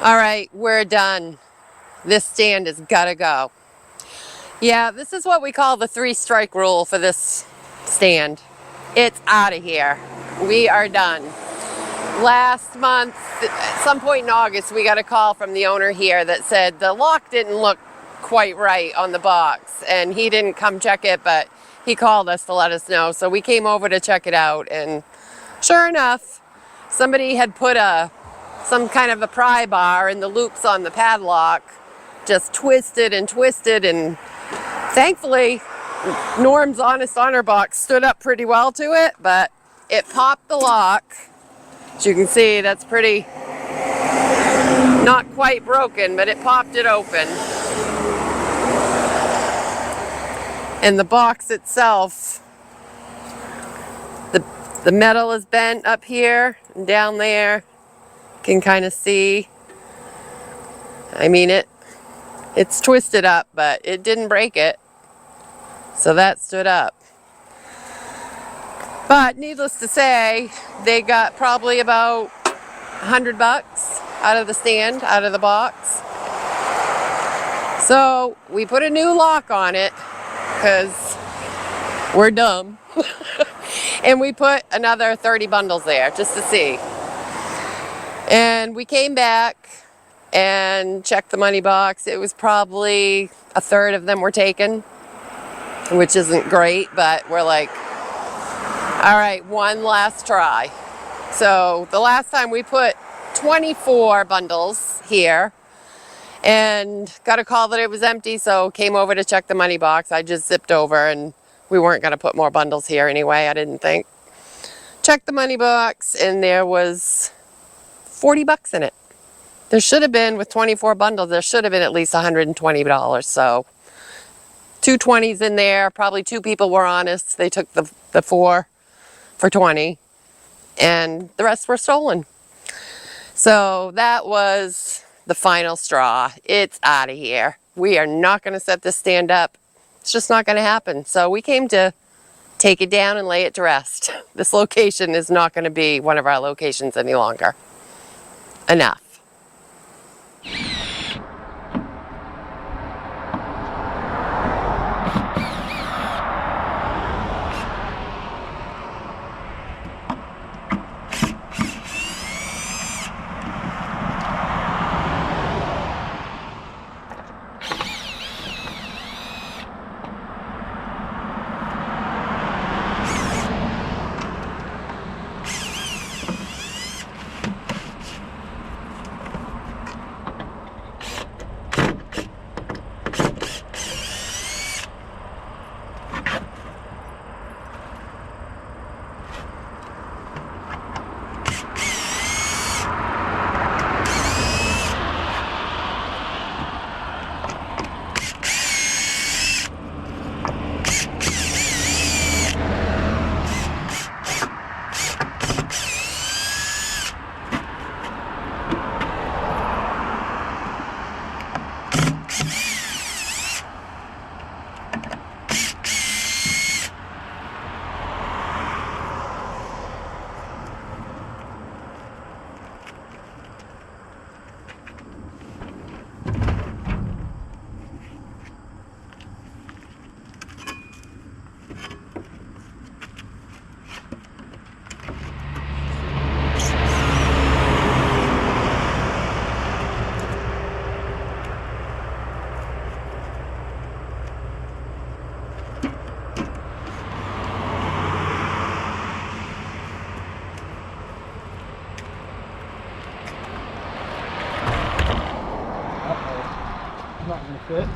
All right, we're done. This stand has got to go. Yeah, this is what we call the 3-strike rule for this stand. It's out of here. We are done. Last month, at some point in August, we got a call from the owner here that said the lock didn't look quite right on the box, and he didn't come check it, but he called us to let us know. So we came over to check it out, and sure enough, somebody had put some kind of a pry bar in the loops on the padlock, just twisted, and thankfully Norm's Honest Honor box stood up pretty well to it, but it popped the lock. As you can see, that's pretty, not quite broken, but it popped it open. And the box itself, the metal is bent up here and down there. You can kind of see. I mean, it's twisted up, but it didn't break it. So that stood up. But needless to say, they got probably about $100 out of the stand, out of the box. So we put a new lock on it because we're dumb. And we put another 30 bundles there just to see. And we came back and checked the money box. It was probably a third of them were taken, which isn't great, but we're like, all right, one last try. So the last time we put 24 bundles here and got a call that it was empty, so came over to check the money box. I just zipped over, and we weren't going to put more bundles here anyway, I didn't think. Checked the money box, and there was $40 in it. There should have been, with 24 bundles, there should have been at least $120. So 2 20s in there. Probably 2 people were honest. They took the 4 for 20, and the rest were stolen. So that was the final straw. It's out of here. We are not going to set this stand up. It's just not going to happen. So we came to take it down and lay it to rest. This location is not going to be one of our locations any longer. Enough. Not gonna fit.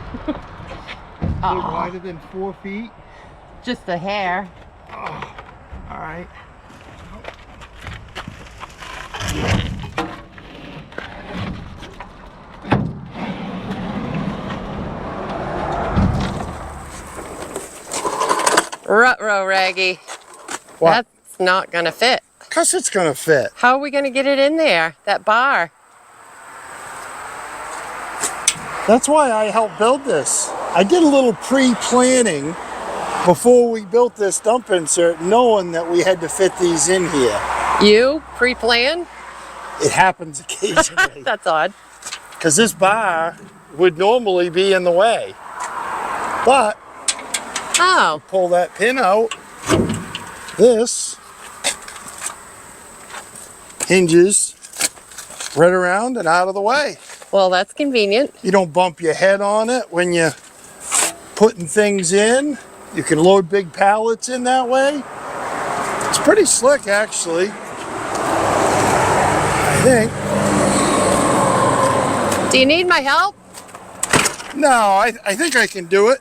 Wider than 4 feet. Just a hair. Oh, all right. Ruh-roh, Raggy. What? That's not gonna fit. Of course it's gonna fit. How are we gonna get it in there? That bar. That's why I helped build this. I did a little pre-planning before we built this dump insert, knowing that we had to fit these in here. You pre-planned? It happens occasionally. That's odd. because this bar would normally be in the way. But Oh, pull that pin out, this hinges right around and out of the way. well, that's convenient. You don't bump your head on it when you're putting things in. You can load big pallets in that way. It's pretty slick, actually, I think. Do you need my help? No, I think I can do it.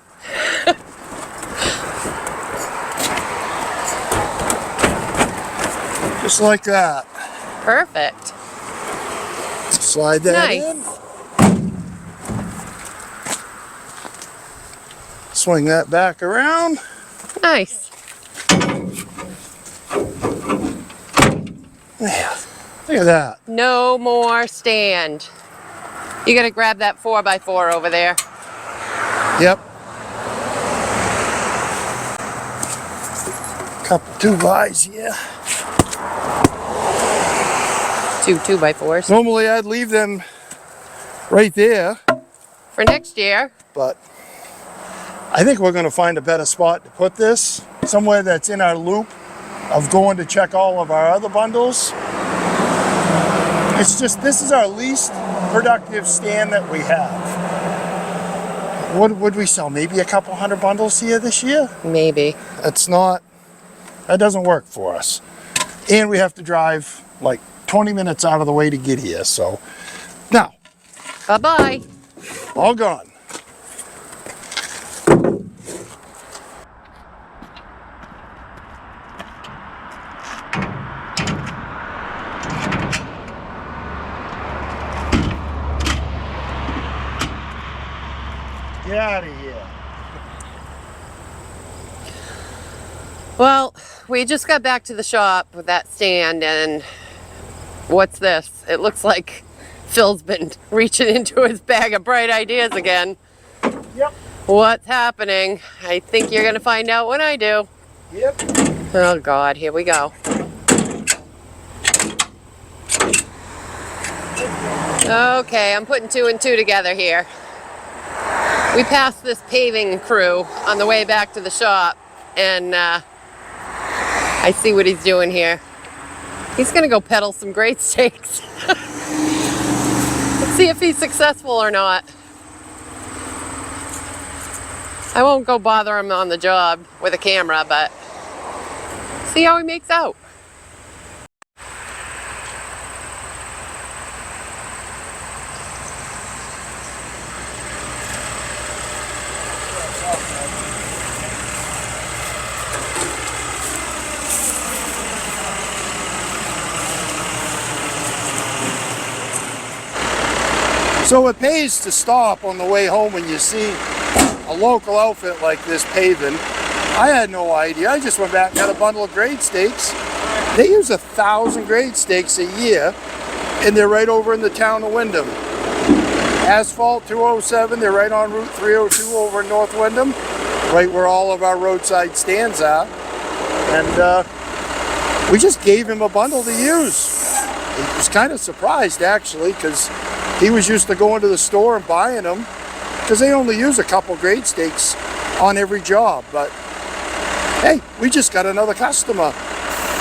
Just like that. Perfect. Slide that Nice. in. Swing that back around. Nice. Yeah, look at that. No more stand. You gotta grab that 4x4 over there. Yep. Couple 2x here. Two 2x4s. Normally I'd leave them right there, For next year. but I think we're going to find a better spot to put this. Somewhere that's in our loop of going to check all of our other bundles. It's just, this is our least productive stand that we have. What would we sell? Maybe a couple hundred bundles here this year? Maybe. That doesn't work for us. And we have to drive like 20 minutes out of the way to get here, so. Now, Bye-bye. all gone. Get out of here. Well, we just got back to the shop with that stand, and what's this? It looks like Phil's been reaching into his bag of bright ideas again. Yep. What's happening? I think you're gonna find out when I do. Yep. Oh God, here we go. Okay, I'm putting 2 and 2 together here. We passed this paving crew on the way back to the shop, and I see what he's doing here. He's gonna go peddle some great steaks. Let's see if he's successful or not. I won't go bother him on the job with a camera, but see how he makes out. So it pays to stop on the way home when you see a local outfit like this paving. I had no idea. I just went back and got a bundle of grade steaks. They use 1,000 grade steaks a year, and they're right over in the town of Windham. Asphalt 207, they're right on Route 302 over in North Windham, right where all of our roadside stands are. And we just gave him a bundle to use. He was kind of surprised, actually, because he was used to going to the store and buying them, because they only use a couple grade steaks on every job. But hey, we just got another customer.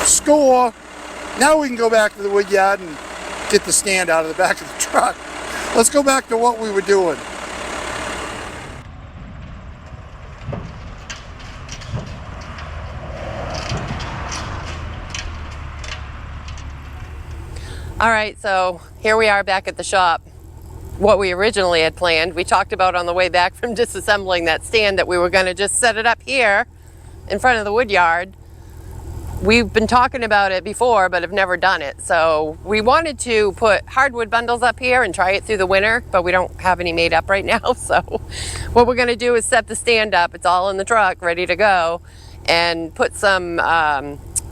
Score! Now we can go back to the wood yard and get the stand out of the back of the truck. Let's go back to what we were doing. All right, so here we are back at the shop. What we originally had planned, we talked about on the way back from disassembling that stand that we were gonna just set it up here in front of the wood yard. We've been talking about it before, but have never done it. So we wanted to put hardwood bundles up here and try it through the winter, but we don't have any made up right now. So what we're gonna do is set the stand up. It's all in the truck, ready to go, and put some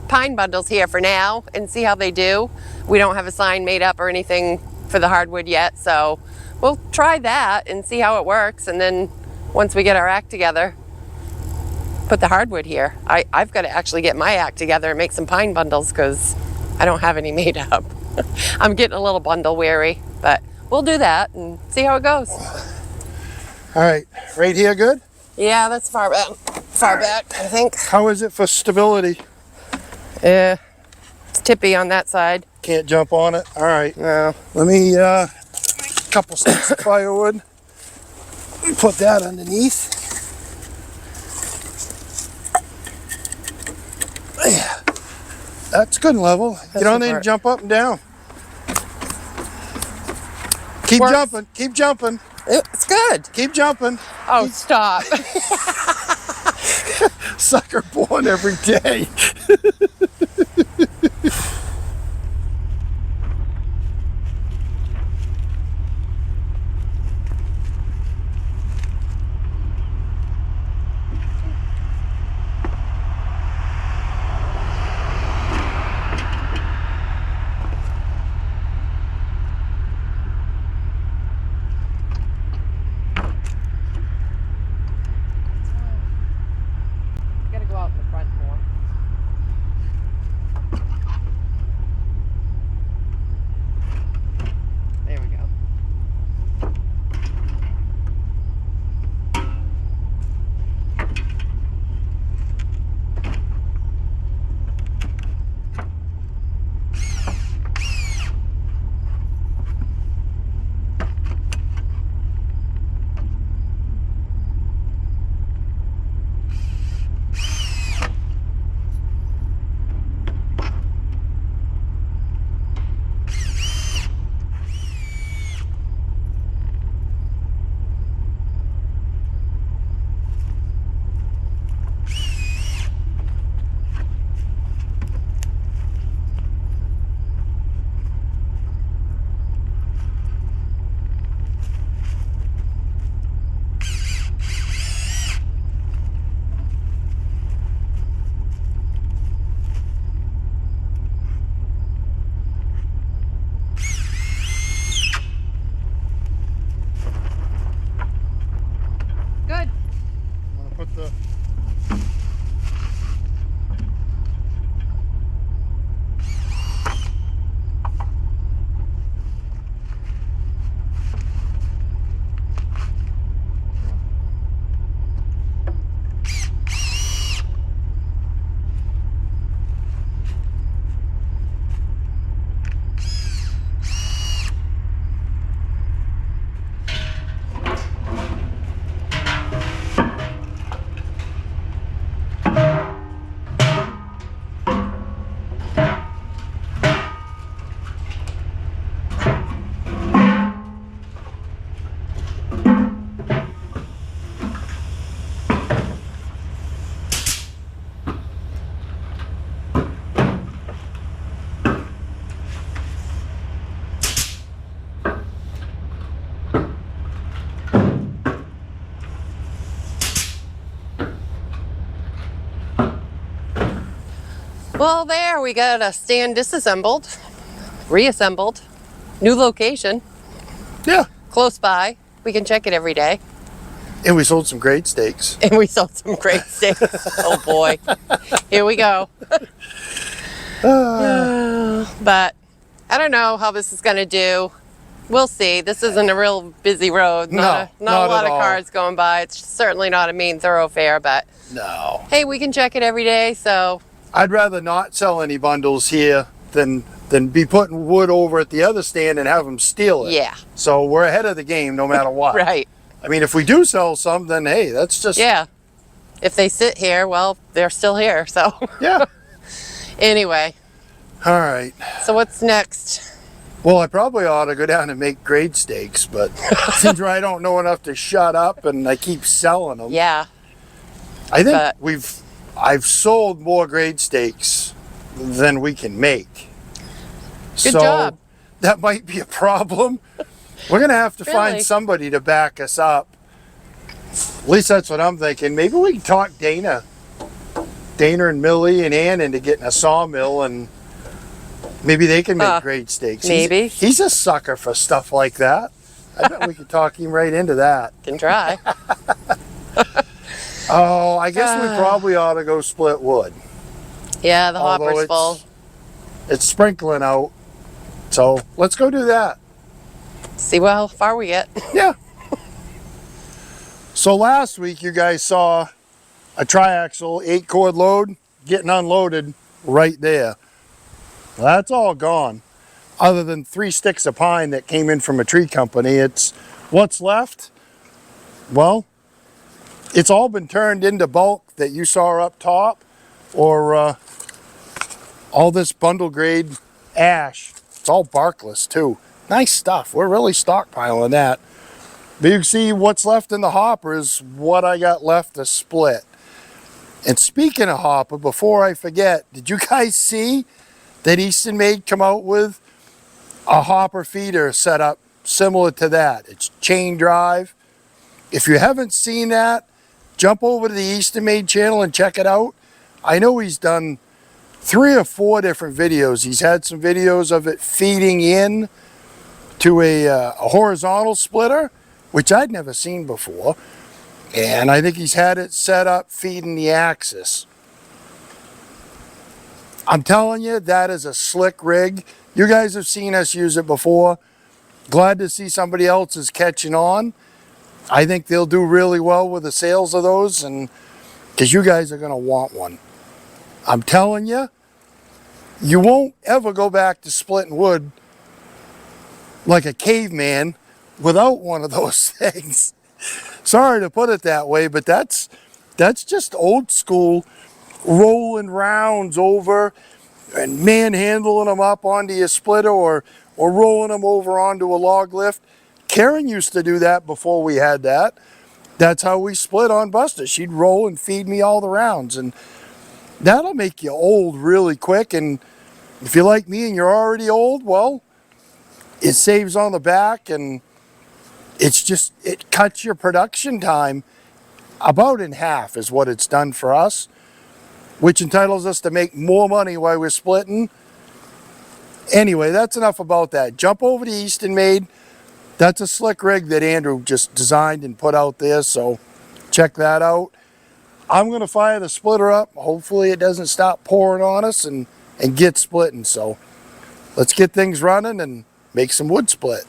pine bundles here for now and see how they do. We don't have a sign made up or anything for the hardwood yet, so we'll try that and see how it works. And then once we get our act together, put the hardwood here. I've got to actually get my act together and make some pine bundles because I don't have any made up. I'm getting a little bundle weary, but we'll do that and see how it goes. All right, right here, good? Yeah, that's far back. Far back, I think. How is it for stability? Yeah, it's tippy on that side. Can't jump on it? All right. No. Let me, couple sticks of firewood. Put that underneath. Yeah. That's good and level. That's Get on the there and part. jump up and down. Keep Works. jumping. Keep jumping. It's good. Keep jumping. Oh, stop. Sucker born every day. Gotta go out in the front more. There we go. Good. I'm gonna put the Well, there we got a stand disassembled, reassembled, new location, yeah. close by. We can check it every day. And we sold some great steaks. And we sold some great steaks. Oh boy. Here we go. But I don't know how this is going to do. We'll see. This isn't a real busy road. Not a not lot at of all. cars going by. It's certainly not a main thoroughfare, but No. hey, we can check it every day. So I'd rather not sell any bundles here than be putting wood over at the other stand and have them steal it. yeah, So we're ahead of the game no matter what. right. I mean, if we do sell some, then hey, that's just Yeah. If they sit here, well, they're still here. So yeah. anyway, All right. so what's next? Well, I probably ought to go down and make grade steaks, but since I don't know enough to shut up and I keep selling them. Yeah. I think but- I've sold more grade steaks than we can make. Good so job. That might be a problem. We're gonna have to Really? find somebody to back us up. At least that's what I'm thinking. Maybe we can talk Dana and Millie and Ann into getting a sawmill, and maybe they can make grade steaks. Maybe. He's a sucker for stuff like that. I bet we could talk him right into that. Can try. Oh, I guess we probably ought to go split wood. Yeah, the Although hopper's full. It's sprinkling out, so let's go do that. See how far we get. Yeah. So last week you guys saw a triaxle 8-cord load getting unloaded right there. Well, that's all gone. Other than 3 sticks of pine that came in from a tree company, it's what's left. Well, it's all been turned into bulk that you saw up top, or all this bundle grade ash. It's all barkless too. Nice stuff. We're really stockpiling that. But you can see what's left in the hopper is what I got left to split. And speaking of hopper, before I forget, did you guys see that Easton Made come out with a hopper feeder setup similar to that? It's chain drive. If you haven't seen that, jump over to the Easton Made channel and check it out. I know he's done 3 or 4 different videos. He's had some videos of it feeding in to a horizontal splitter, which I'd never seen before. And I think he's had it set up feeding the axis. I'm telling you, that is a slick rig. You guys have seen us use it before. Glad to see somebody else is catching on. I think they'll do really well with the sales of those, and because you guys are going to want one. I'm telling you, you won't ever go back to splitting wood like a caveman without one of those things. Sorry to put it that way, but that's just old school, rolling rounds over and manhandling them up onto your splitter, or rolling them over onto a log lift. Karen used to do that before we had that. That's how we split on Buster. She'd roll and feed me all the rounds, and that'll make you old really quick. And if you're like me and you're already old, well, it saves on the back, and it cuts your production time about in half is what it's done for us, which entitles us to make more money while we're splitting. Anyway, that's enough about that. Jump over to Easton Made. That's a slick rig that Andrew just designed and put out there, so check that out. I'm going to fire the splitter up. Hopefully it doesn't stop pouring on us and get splitting. So let's get things running and make some wood split.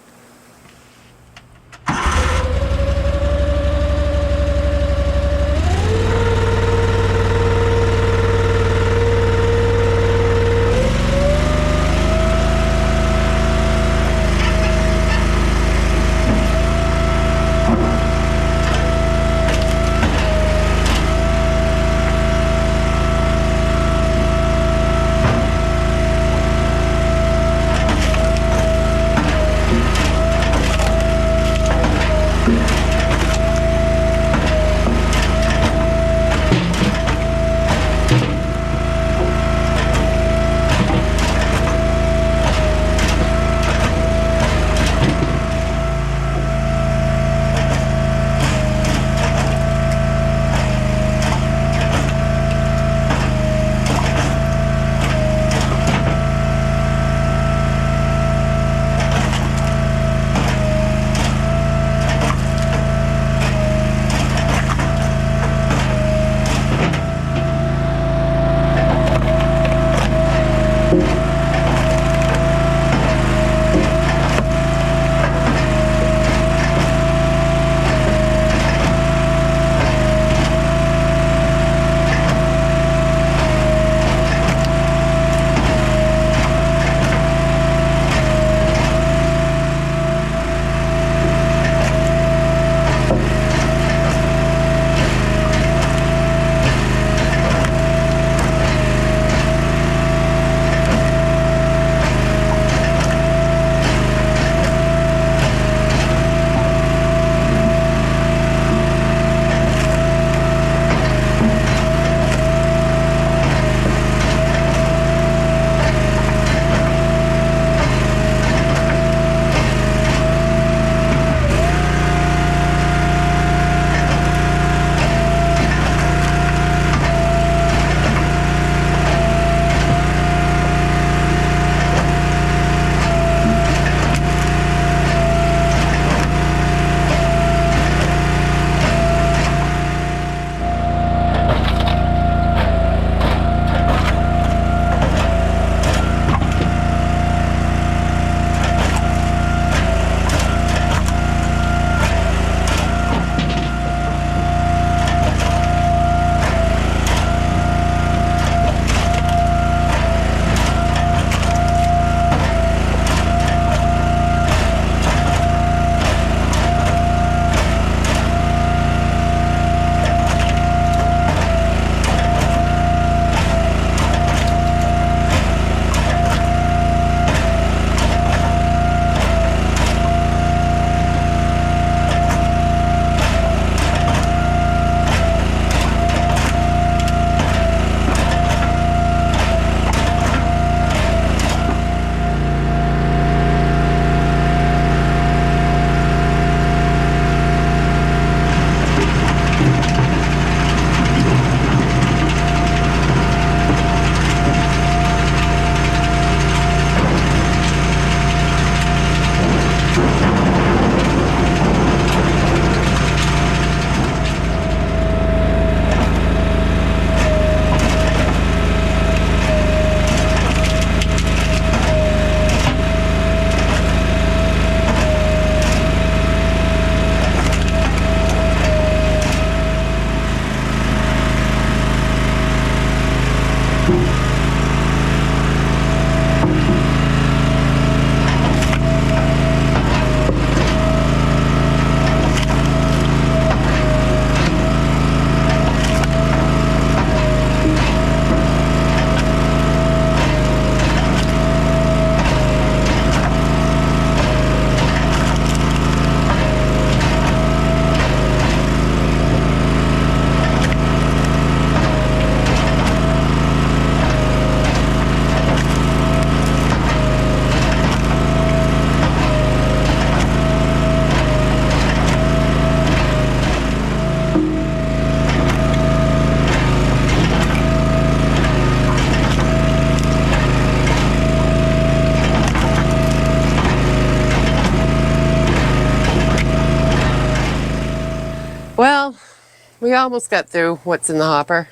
We almost got through what's in the hopper.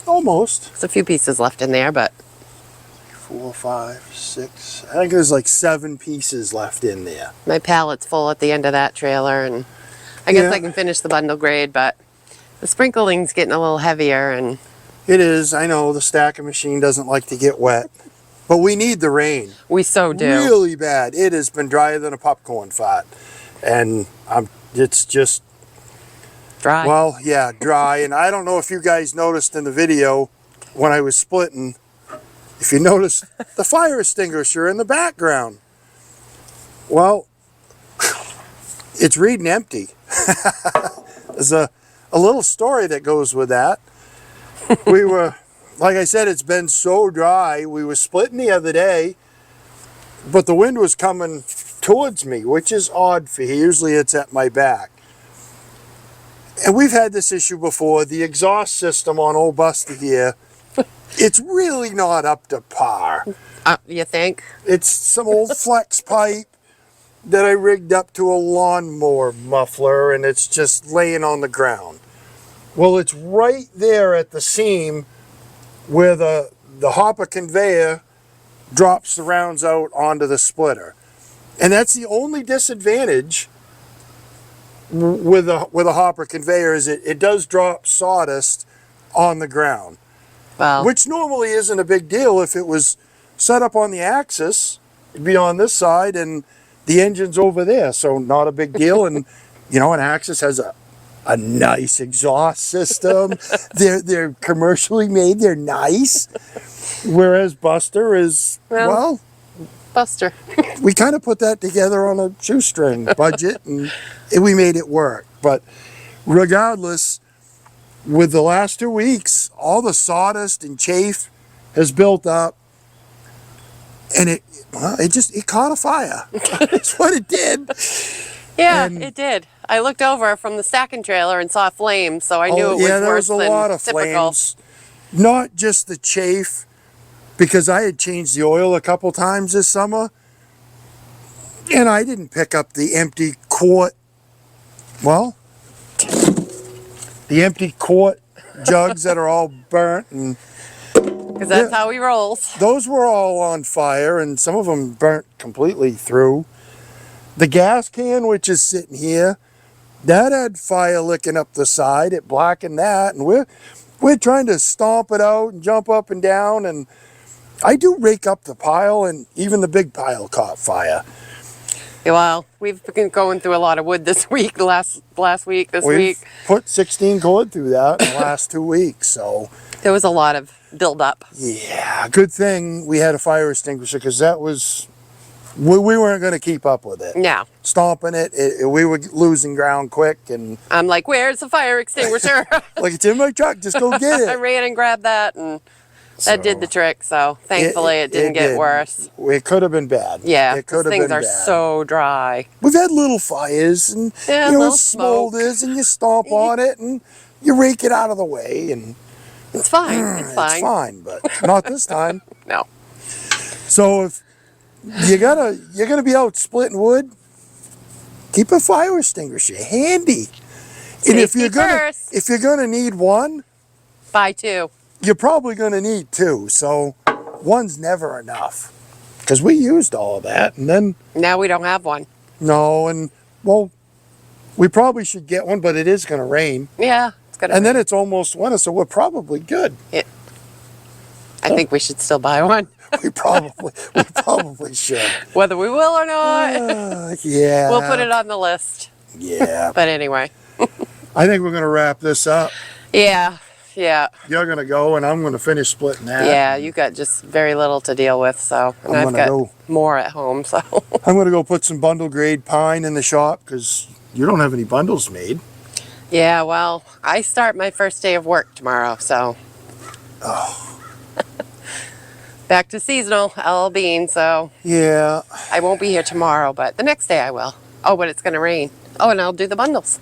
Almost. There's a few pieces left in there, but 4, 5, 6. I think there's like 7 pieces left in there. my pallet's full at the end of that trailer, and I guess Yeah. I can finish the bundle grade, but the sprinkling's getting a little heavier, and It is. I know the stacker machine doesn't like to get wet, but we need the rain. we so do. Really bad. It has been drier than a popcorn fart, and it's just Dry. well, yeah, dry. And I don't know if you guys noticed in the video when I was splitting, if you noticed the fire extinguisher in the background. Well, it's reading empty. There's a little story that goes with that. We were, like I said, it's been so dry. We were splitting the other day, but the wind was coming towards me, which is odd for here. Usually it's at my back. And we've had this issue before. The exhaust system on old Buster here, it's really not up to par. You think? It's some old flex pipe that I rigged up to a lawnmower muffler, and it's just laying on the ground. Well, it's right there at the seam where the hopper conveyor drops the rounds out onto the splitter. And that's the only disadvantage with a hopper conveyor is it does drop sawdust on the ground. Well, Which normally isn't a big deal. If it was set up on the axis, it'd be on this side and the engine's over there, so not a big deal. And you know, an axis has a nice exhaust system. They're commercially made. They're nice. Whereas Buster is, well, Buster. we kind of put that together on a shoestring budget, and we made it work. But regardless, with the last 2 weeks, all the sawdust and chafe has built up, and it caught a fire. That's what it did. Yeah, And- it did. I looked over from the stacking trailer and saw flames, so I knew it was yeah, there worse was a than lot of typical. flames. Not just the chafe, because I had changed the oil a couple times this summer, and I didn't pick up the empty quart. Well, the empty quart jugs that are all burnt, and Because that's how he rolls. those were all on fire, and some of them burnt completely through. The gas can, which is sitting here, that had fire licking up the side. It blackened that, and we're trying to stomp it out and jump up and down, and I do rake up the pile, and even the big pile caught fire. Well, we've been going through a lot of wood this week, last week, this We've week. put 16 cord through that in the last 2 weeks, so There was a lot of buildup. yeah, good thing we had a fire extinguisher, because that was, we weren't going to keep up with it. No. Stomping it, we were losing ground quick, and I'm like, where's the fire extinguisher? like, it's in my truck, just go get I it. ran and grabbed that, and that did the trick, so thankfully it didn't get did. worse. It could have been bad. Yeah, it could have things been are bad. so dry. We've had little fires, and Yeah, you know, little it smoke. smolders, and you stomp on it, and you rake it out of the way, and It's fine. It's fine. it's fine, but not this time. No. So if you're gonna be out splitting wood, keep a fire extinguisher handy. And if Safety first. if you're gonna need one, Buy two. you're probably gonna need 2. So one's never enough, because we used all of that, and then Now we don't have one. no, and well, we probably should get one, but it is gonna rain, Yeah, it's gonna. and then it's almost winter, so we're probably good. I think we should still buy one, We probably should. whether we will or not. Yeah. We'll put it on the list. Yeah. But anyway, I think we're gonna wrap this up. yeah. You're gonna go, and I'm gonna finish splitting that. Yeah, you got just very little to deal with, so. And I'm I've gonna got go. more at home, so. I'm gonna go put some bundle grade pine in the shop, because you don't have any bundles made. Yeah, well, I start my first day of work tomorrow, so. Oh. Back to seasonal LL Bean, so Yeah. I won't be here tomorrow, but the next day I will. Oh, but it's going to rain. Oh, and I'll do the bundles.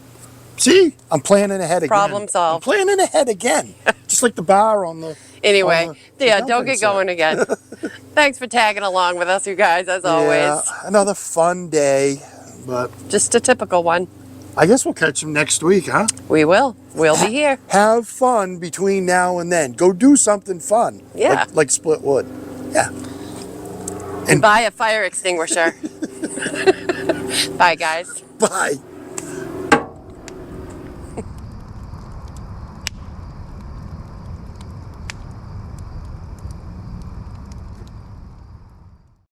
See, I'm planning ahead again. Problem solved. I'm planning ahead again, just like the bar on the. Anyway, on the yeah, dumpling don't get set. going again. Thanks for tagging along with us, you guys, as always. Yeah, another fun day, but Just a typical one. I guess we'll catch them next week, huh? We will. We'll be here. Have fun between now and then. Go do something fun. Yeah. Like split wood. Yeah. And buy a fire extinguisher. Bye, guys. Bye.